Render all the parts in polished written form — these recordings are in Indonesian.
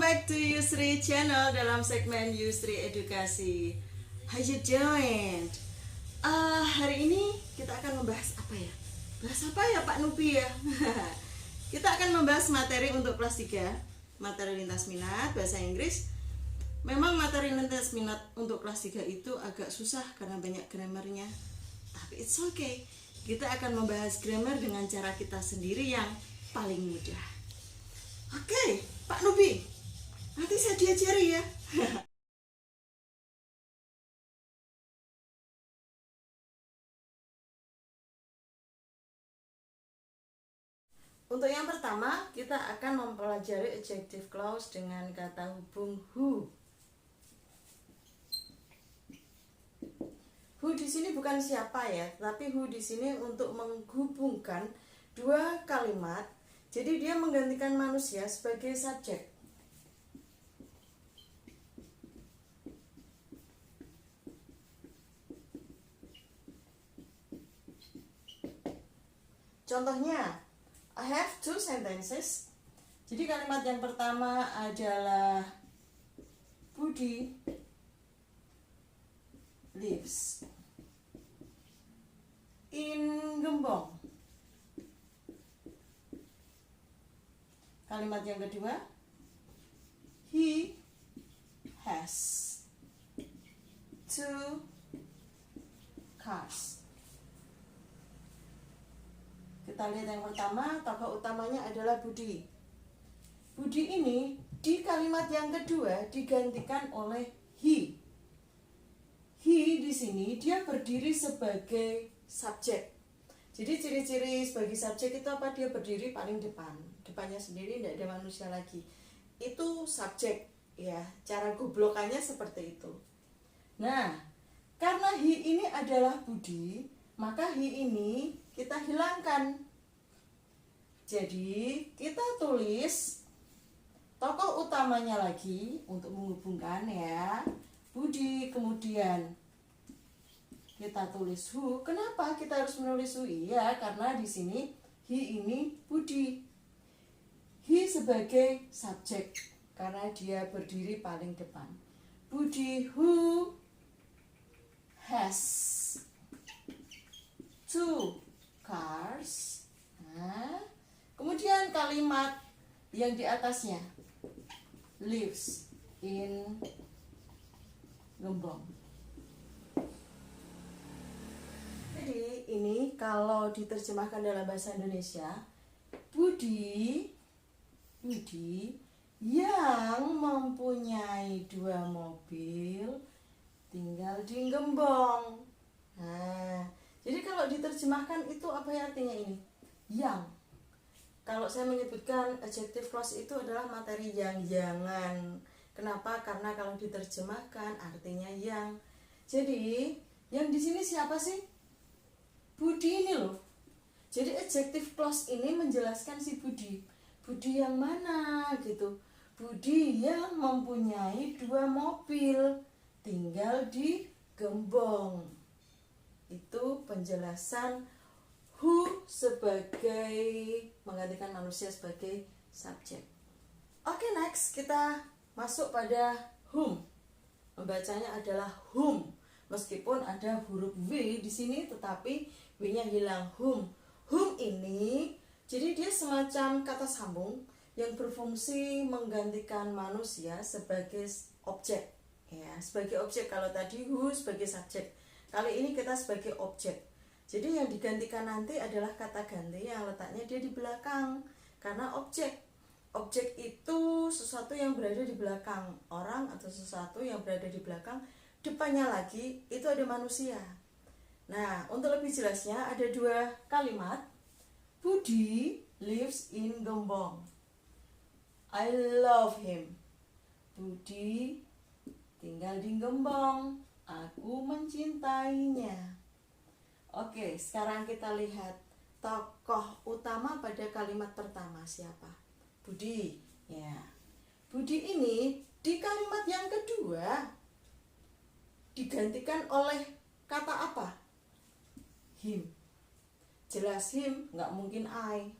back to Yusri Channel dalam segmen Yusri Edukasi. How you doing? Hari ini kita akan membahas apa ya? Bahas apa ya Pak Nubi ya? Kita akan membahas materi untuk kelas 3, materi lintas minat bahasa Inggris. Memang materi lintas minat untuk kelas 3 itu agak susah karena banyak grammarnya. Tapi it's okay. Kita akan membahas grammar dengan cara kita sendiri yang paling mudah. Oke, Pak Nubi, nanti saya diajari ya. Untuk yang pertama, kita akan mempelajari adjective clause dengan kata hubung who. Who di sini bukan siapa ya, tapi who di sini untuk menghubungkan dua kalimat. Jadi dia menggantikan manusia sebagai subjek. Contohnya, I have two sentences. Jadi kalimat yang pertama adalah Budi lives in Gembong. Kalimat yang kedua, he has two cars. Kita lihat yang pertama, tokoh utamanya adalah Budi. Budi ini di kalimat yang kedua digantikan oleh he. He di sini dia berdiri sebagai subjek. Jadi ciri-ciri sebagai subjek itu apa? Dia berdiri paling depan. Depannya sendiri tidak ada manusia lagi. Itu subjek ya. Cara goblokannya seperti itu. Nah, karena he ini adalah Budi, maka he ini kita hilangkan. Jadi kita tulis tokoh utamanya lagi untuk menghubungkan ya. Budi, kemudian kita tulis who. Kenapa kita harus menulis who? Iya, karena di sini he ini Budi. He sebagai subjek karena dia berdiri paling depan. Budi who has two cars. Nah, kemudian kalimat yang di atasnya lives in Gembong. Jadi ini kalau diterjemahkan dalam bahasa Indonesia, Budi yang mempunyai dua mobil tinggal di Gembong. Nah, jadi kalau diterjemahkan itu apa ya artinya ini? Yang. Kalau saya menyebutkan adjective clause itu adalah materi yang jangan. Kenapa? Karena kalau diterjemahkan artinya yang. Jadi yang di sini siapa sih? Budi ini loh. Jadi adjective clause ini menjelaskan si Budi. Budi yang mana gitu? Budi yang mempunyai dua mobil tinggal di Gembong. Itu penjelasan who sebagai menggantikan manusia sebagai subjek. Oke, next kita masuk pada whom. Membacanya adalah whom. Meskipun ada huruf W di sini tetapi W-nya hilang. Whom. Whom ini jadi dia semacam kata sambung yang berfungsi menggantikan manusia sebagai objek. Ya, sebagai objek. Kalau tadi who sebagai subjek. Kali ini kita sebagai objek. Jadi yang digantikan nanti adalah kata ganti yang letaknya dia di belakang. Karena objek itu sesuatu yang berada di belakang orang atau sesuatu yang berada di belakang. Depannya lagi itu ada manusia. Nah, untuk lebih jelasnya ada dua kalimat. Budi lives in Gembong. I love him. Budi tinggal di Gembong. Aku mencintainya. Oke, sekarang kita lihat tokoh utama pada kalimat pertama siapa? Budi. Ya. Budi ini di kalimat yang kedua digantikan oleh kata apa? Him. Jelas him, nggak mungkin I.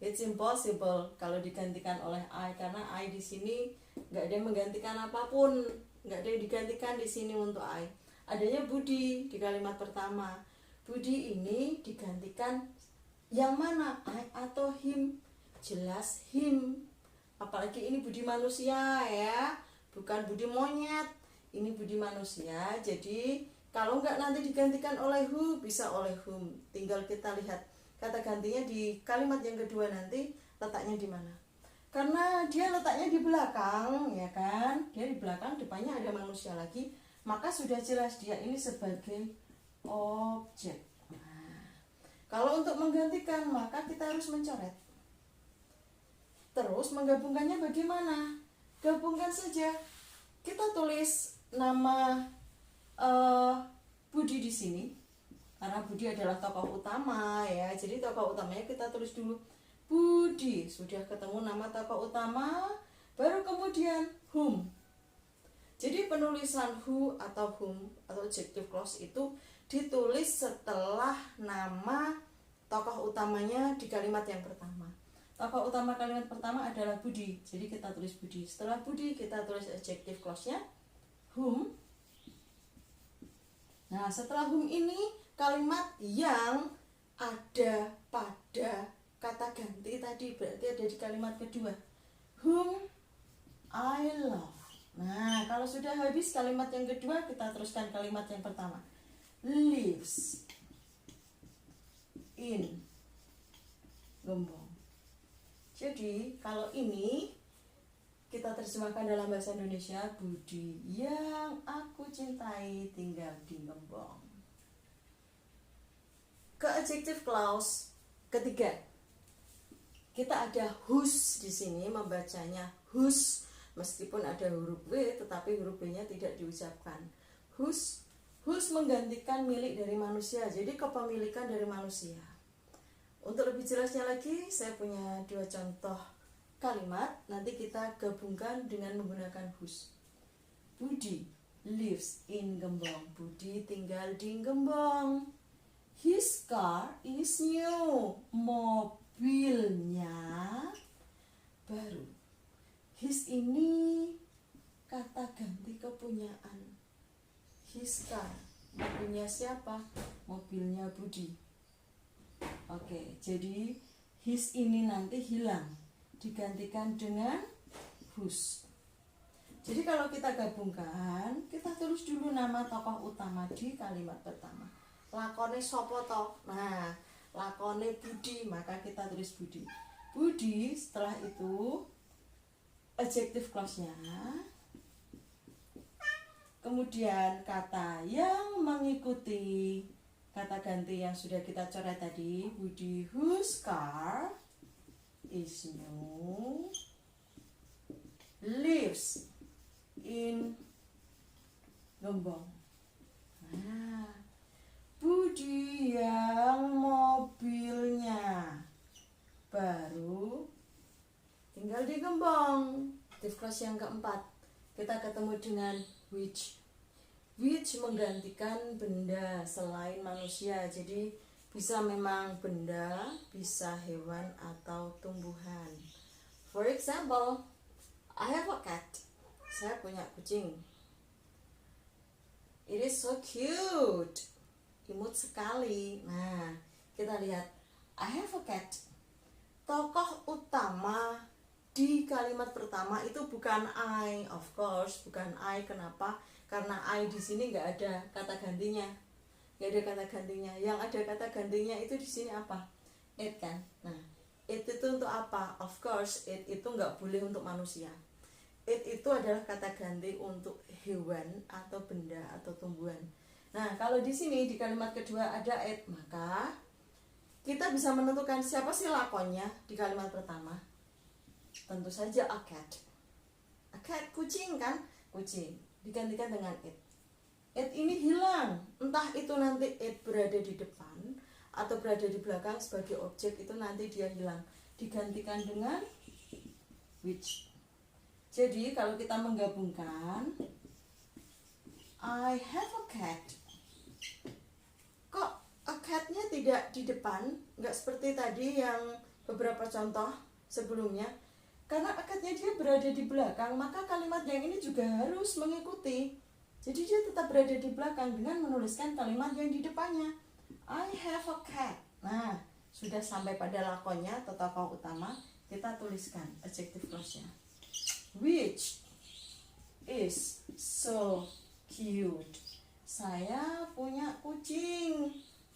It's impossible kalau digantikan oleh I, karena I di sini nggak ada yang menggantikan apapun, nggak ada yang digantikan di sini untuk I. Adanya Budi di kalimat pertama. Budi ini digantikan yang mana, I atau him? Jelas him. Apalagi ini budi manusia ya, bukan budi monyet. Ini budi manusia. Jadi kalau nggak nanti digantikan oleh who, bisa oleh whom. Tinggal kita lihat kata gantinya di kalimat yang kedua nanti letaknya di mana. Karena dia letaknya di belakang, ya kan? Dia di belakang, depannya ada manusia lagi, maka sudah jelas dia ini sebagai objek. Nah, kalau untuk menggantikan maka kita harus mencoret. Terus menggabungkannya bagaimana? Gabungkan saja. Kita tulis nama Budi di sini. Karena Budi adalah tokoh utama ya. Jadi tokoh utamanya kita tulis dulu Budi. Sudah ketemu nama tokoh utama, baru kemudian whom. Jadi penulisan who atau whom atau adjective clause itu ditulis setelah nama tokoh utamanya di kalimat yang pertama. Tokoh utama kalimat pertama adalah Budi. Jadi kita tulis Budi. Setelah Budi kita tulis adjective clause-nya whom. Nah, setelah whom ini kalimat yang ada pada kata ganti tadi berarti ada di kalimat kedua. Whom I love. Nah, kalau sudah habis kalimat yang kedua, kita teruskan kalimat yang pertama. Lives in Gembong. Jadi, kalau ini kita terjemahkan dalam bahasa Indonesia, Budi yang aku cintai tinggal di Gembong. Ke adjective clause ketiga, kita ada whose di sini, membacanya whose meskipun ada huruf W, tetapi huruf W-nya tidak diucapkan. Whose menggantikan milik dari manusia, jadi kepemilikan dari manusia. Untuk lebih jelasnya lagi, saya punya 2 contoh kalimat, nanti kita gabungkan dengan menggunakan whose. Budi lives in Gembong. Budi tinggal di Gembong. His car is new. Mobilnya baru. His ini kata ganti kepunyaan. His car. Mobilnya siapa? Mobilnya Budi. Oke, jadi his ini nanti hilang, digantikan dengan whose. Jadi kalau kita gabungkan, kita tulis dulu nama tokoh utama di kalimat pertama. Lakone sopo toh? Nah, lakone Budi, maka kita tulis Budi. Budi, setelah itu adjective clause-nya. Kemudian kata yang mengikuti kata ganti yang sudah kita coret tadi. Budi whose car is new lives in Gembong. Nah, Budi yang mobilnya baru tinggal di Gembong. Adjective clause yang keempat, kita ketemu dengan which. Which menggantikan benda selain manusia. Jadi bisa memang benda, bisa hewan atau tumbuhan. For example, I have a cat. Saya punya kucing. It is so cute. Imut sekali. Nah, kita lihat I have a cat. Tokoh utama di kalimat pertama itu bukan I, of course, bukan I. Kenapa? Karena I di sini nggak ada kata gantinya, nggak ada kata gantinya. Yang ada kata gantinya itu di sini apa? It kan. Nah, it itu untuk apa? Of course, it itu nggak boleh untuk manusia. It itu adalah kata ganti untuk hewan atau benda atau tumbuhan. Nah, kalau di sini di kalimat kedua ada it, maka kita bisa menentukan siapa sih lakonnya di kalimat pertama. Tentu saja a cat. A cat, kucing kan? Kucing. Digantikan dengan it. It ini hilang. Entah itu nanti it berada di depan atau berada di belakang sebagai objek, itu nanti dia hilang. Digantikan dengan which. Jadi kalau kita menggabungkan I have a cat. Kok a cat-nya tidak di depan? Nggak seperti tadi yang beberapa contoh sebelumnya. Karena akadnya dia berada di belakang, maka kalimat yang ini juga harus mengikuti. Jadi dia tetap berada di belakang dengan menuliskan kalimat yang di depannya. I have a cat. Nah, sudah sampai pada lakonnya atau tokoh utama, kita tuliskan adjective clause-nya. Which is so cute. Saya punya kucing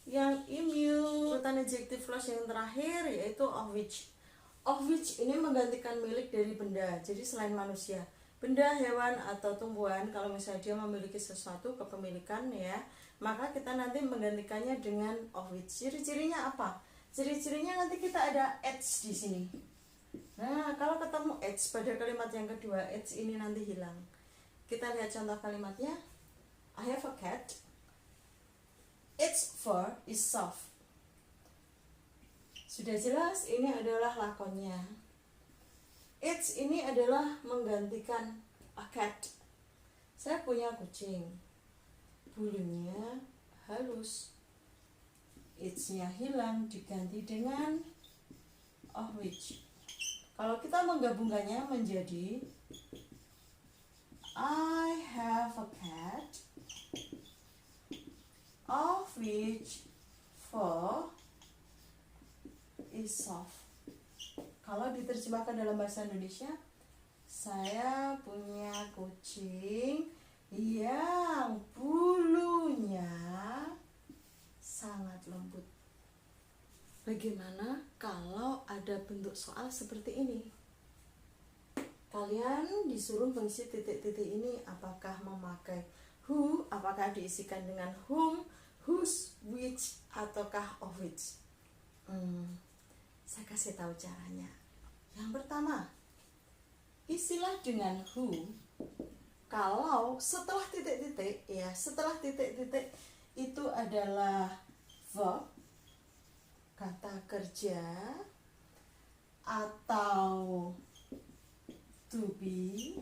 yang imut. Urutan adjective clause yang terakhir yaitu of which. Of which ini menggantikan milik dari benda. Jadi selain manusia, benda, hewan, atau tumbuhan, kalau misalnya dia memiliki sesuatu kepemilikan ya, maka kita nanti menggantikannya dengan of which. Ciri-cirinya apa? Ciri-cirinya nanti kita ada h di sini. Nah, kalau ketemu h pada kalimat yang kedua, h ini nanti hilang. Kita lihat contoh kalimatnya. I have a cat. Its fur is soft. Sudah jelas, ini adalah lakonnya. Its ini adalah menggantikan a cat. Saya punya kucing. Bulunya halus. Its-nya hilang, diganti dengan of which. Kalau kita menggabungkannya menjadi I have a cat of which fur is soft. Kalau diterjemahkan dalam bahasa Indonesia, saya punya kucing yang bulunya sangat lembut. Bagaimana kalau ada bentuk soal seperti ini? Kalian disuruh mengisi titik-titik ini, apakah memakai who, apakah diisikan dengan whom, whose, which, ataukah of which. Saya kasih tahu caranya. Yang pertama, isilah dengan who. Kalau setelah titik-titik, ya setelah titik-titik itu adalah verb, kata kerja, atau to be,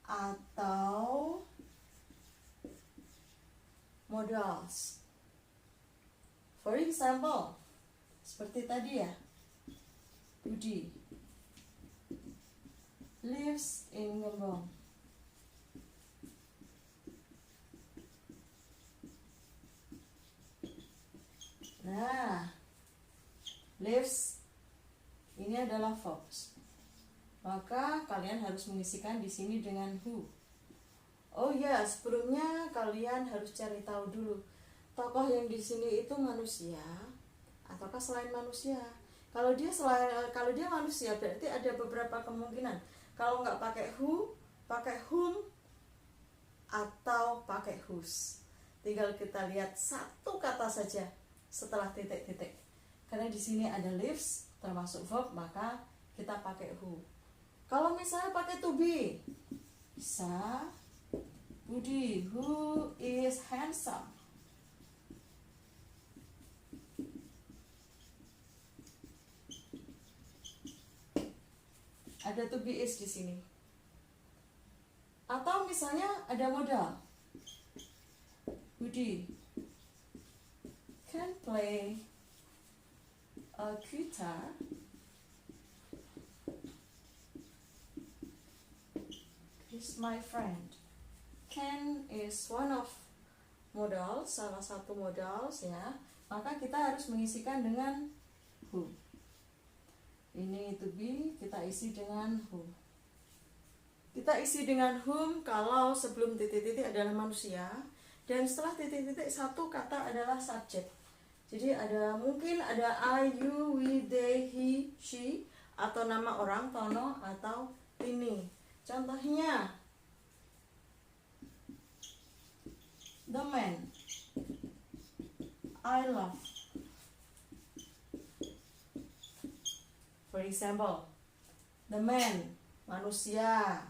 atau modals. For example, seperti tadi ya, Budi lives in Gembong. Nah, lives ini adalah verbs. Maka kalian harus mengisikan di sini dengan who. Oh ya, sebelumnya kalian harus cari tahu dulu tokoh yang di sini itu manusia ataukah selain manusia. Kalau dia manusia berarti ada beberapa kemungkinan. Kalau nggak pakai who, pakai whom, atau pakai whose. Tinggal kita lihat satu kata saja setelah titik-titik. Karena di sini ada lives termasuk verb, maka kita pakai who. Kalau misalnya pakai to be, bisa Budi who is handsome. Ada to be is di sini. Atau misalnya ada modal. Budi can play a guitar. Is my friend. Can is one of modals, salah satu modals ya. Maka kita harus mengisikan dengan who. Ini to be, kita isi dengan who. Kita isi dengan whom kalau sebelum titik-titik adalah manusia dan setelah titik-titik satu kata adalah subjek. Jadi mungkin ada I, you, we, they, he, she, atau nama orang, Tono, atau Tini. Contohnya, the man I love. For example, the man, manusia.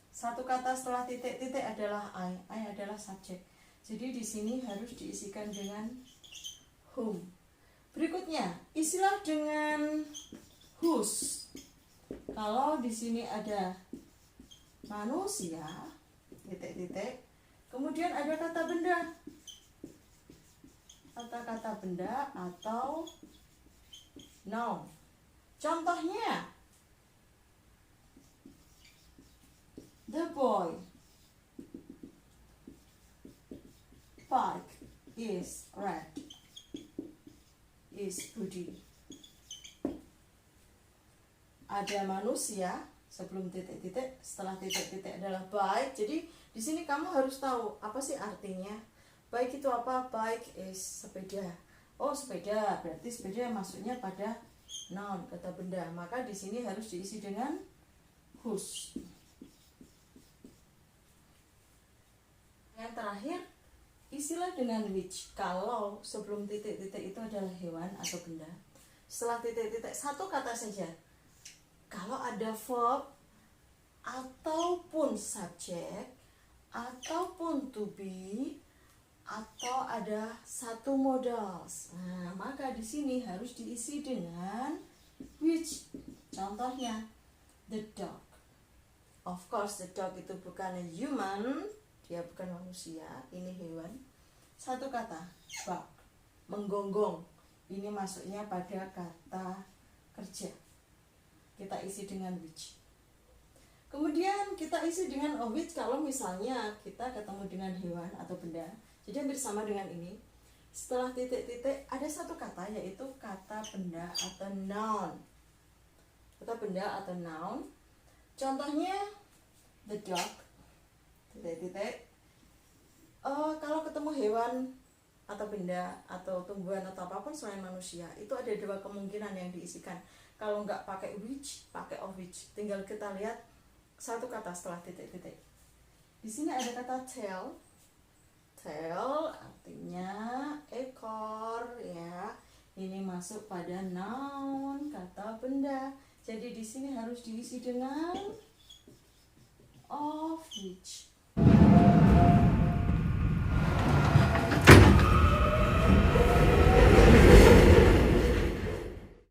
Satu kata setelah titik-titik adalah I adalah subjek. Jadi di sini harus diisikan dengan whom. Berikutnya, isilah dengan whose. Kalau di sini ada manusia, titik-titik, kemudian ada kata benda, kata-kata benda atau noun. Contohnya, the boy bike is red, is Budi. Ada manusia, sebelum titik-titik, setelah titik-titik adalah bike. Jadi di sini kamu harus tahu apa sih artinya. Bike itu apa? Bike is sepeda. Oh, sepeda, berarti sepeda masuknya pada noun, kata benda. Maka di sini harus diisi dengan whose. Yang terakhir, isilah dengan which. Kalau sebelum titik-titik itu adalah hewan atau benda, setelah titik-titik satu kata saja. Kalau ada verb ataupun subjek ataupun to be atau ada satu modals, nah maka di sini harus diisi dengan which. Contohnya, the dog. Of course, the dog itu bukan a human, dia bukan manusia, ini hewan. Satu kata, bark, menggonggong. Ini masuknya pada kata kerja. Kita isi dengan which. Kemudian kita isi dengan a which kalau misalnya kita ketemu dengan hewan atau benda. Jadi hampir sama dengan ini. Setelah titik-titik ada satu kata, yaitu kata benda atau noun. Kata benda atau noun. Contohnya, the dog, titik-titik. Kalau ketemu hewan atau benda atau tumbuhan atau apapun selain manusia, itu ada dua kemungkinan yang diisikan. Kalau nggak pakai which, pakai of which. Tinggal kita lihat satu kata setelah titik-titik. Di sini ada kata tail. Tail artinya ekor, ya. Ini masuk pada noun, kata benda. Jadi di sini harus diisi dengan of which.